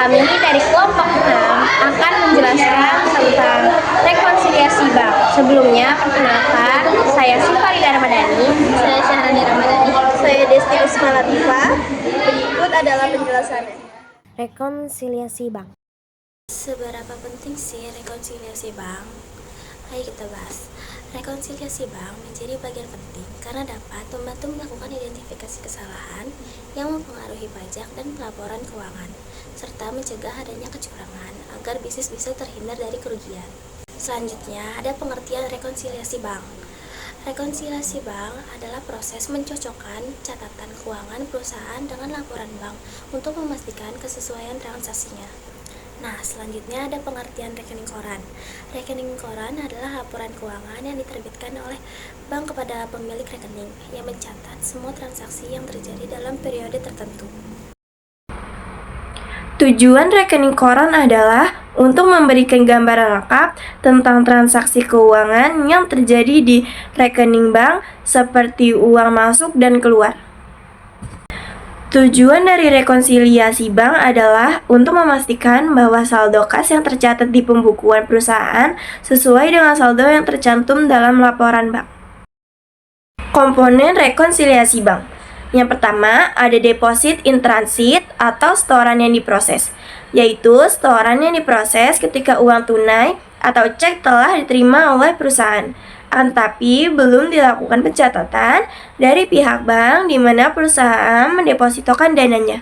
Kami dari kelompok 6 akan menjelaskan tentang rekonsiliasi bank. Sebelumnya, perkenalkan, saya Sifarida Ramadhani. Saya Syahrani Ramadhani. Saya Desti Risma Latifah. Berikut adalah penjelasannya. Rekonsiliasi bank. Seberapa penting sih rekonsiliasi bank? Ayo kita bahas. Rekonsiliasi bank menjadi bagian penting karena dapat membantu melakukan identifikasi kesalahan yang mempengaruhi pajak dan pelaporan keuangan, serta mencegah adanya kecurangan agar bisnis bisa terhindar dari kerugian. Selanjutnya, ada pengertian rekonsiliasi bank. Rekonsiliasi bank adalah proses mencocokkan catatan keuangan perusahaan dengan laporan bank untuk memastikan kesesuaian transaksinya. Nah, selanjutnya ada pengertian rekening koran. Rekening koran adalah laporan keuangan yang diterbitkan oleh bank kepada pemilik rekening yang mencatat semua transaksi yang terjadi dalam periode tertentu. Tujuan rekening koran adalah untuk memberikan gambaran lengkap tentang transaksi keuangan yang terjadi di rekening bank seperti uang masuk dan keluar. Tujuan dari rekonsiliasi bank adalah untuk memastikan bahwa saldo kas yang tercatat di pembukuan perusahaan sesuai dengan saldo yang tercantum dalam laporan bank. Komponen rekonsiliasi bank. Yang pertama, ada deposit in transit atau setoran yang diproses, yaitu setoran yang diproses ketika uang tunai atau cek telah diterima oleh perusahaan, tapi belum dilakukan pencatatan dari pihak bank di mana perusahaan mendepositokan dananya.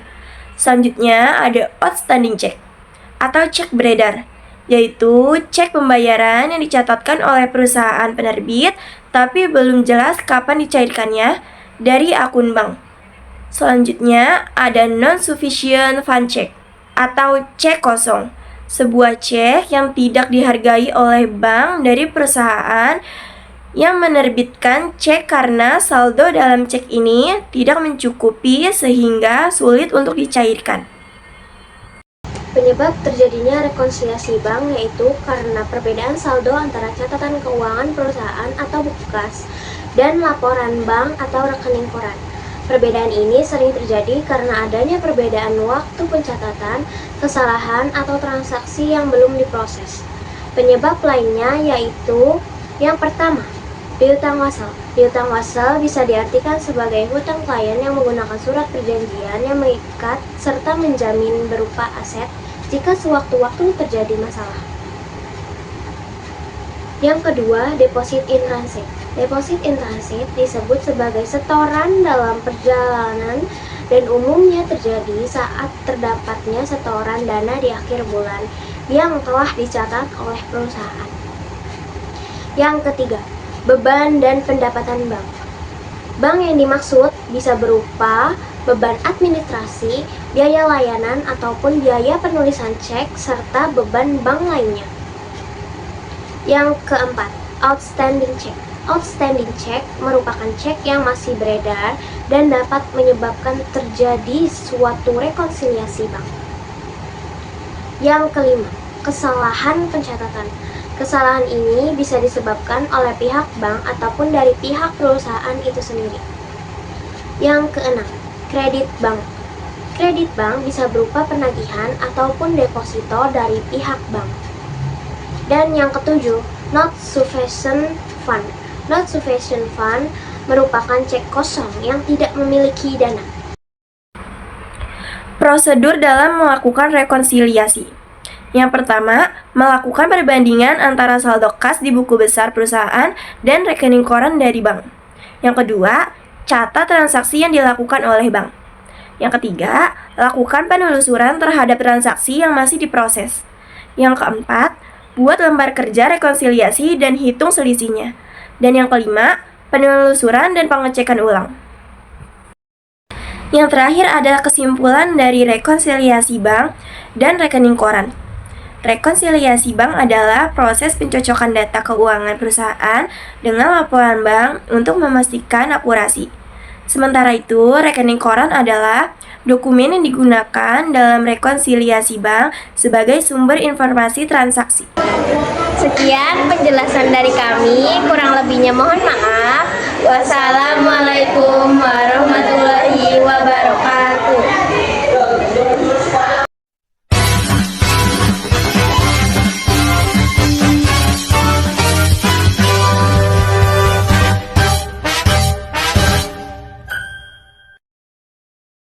Selanjutnya ada outstanding check atau cek beredar, yaitu cek pembayaran yang dicatatkan oleh perusahaan penerbit tapi belum jelas kapan dicairkannya dari akun bank. Selanjutnya ada non-sufficient fund check atau cek kosong, sebuah cek yang tidak dihargai oleh bank dari perusahaan yang menerbitkan cek karena saldo dalam cek ini tidak mencukupi sehingga sulit untuk dicairkan. Penyebab terjadinya rekonsiliasi bank yaitu karena perbedaan saldo antara catatan keuangan perusahaan atau buku kas dan laporan bank atau rekening koran. Perbedaan ini sering terjadi karena adanya perbedaan waktu pencatatan, kesalahan, atau transaksi yang belum diproses. Penyebab lainnya yaitu yang pertama, piutang wasal. Piutang wasal bisa diartikan sebagai hutang klien yang menggunakan surat perjanjian yang mengikat serta menjamin berupa aset jika sewaktu-waktu terjadi masalah. Yang kedua, deposit in transit. Deposit in transit disebut sebagai setoran dalam perjalanan dan umumnya terjadi saat terdapatnya setoran dana di akhir bulan yang telah dicatat oleh perusahaan. Yang ketiga, beban dan pendapatan bank. Bank yang dimaksud bisa berupa beban administrasi, biaya layanan, ataupun biaya penulisan cek, serta beban bank lainnya. Yang keempat, outstanding check. Outstanding check merupakan cek yang masih beredar dan dapat menyebabkan terjadi suatu rekonsiliasi bank. Yang kelima, kesalahan pencatatan. Kesalahan ini bisa disebabkan oleh pihak bank ataupun dari pihak perusahaan itu sendiri. Yang keenam, kredit bank. Kredit bank bisa berupa penagihan ataupun deposito dari pihak bank. Dan yang ketujuh, not sufficient fund. Not sufficient fund merupakan cek kosong yang tidak memiliki dana. Prosedur dalam melakukan rekonsiliasi. Yang pertama, melakukan perbandingan antara saldo kas di buku besar perusahaan dan rekening koran dari bank. Yang kedua, catat transaksi yang dilakukan oleh bank. Yang ketiga, lakukan penelusuran terhadap transaksi yang masih diproses. Yang keempat, buat lembar kerja rekonsiliasi dan hitung selisihnya. Dan yang kelima, penelusuran dan pengecekan ulang. Yang terakhir adalah kesimpulan dari rekonsiliasi bank dan rekening koran. Rekonsiliasi bank adalah proses pencocokan data keuangan perusahaan dengan laporan bank untuk memastikan akurasi. Sementara itu, rekening koran adalah dokumen yang digunakan dalam rekonsiliasi bank sebagai sumber informasi transaksi. Sekian penjelasan dari kami, kurang lebihnya mohon maaf. Wassalamualaikum warahmatullahi wabarakatuh.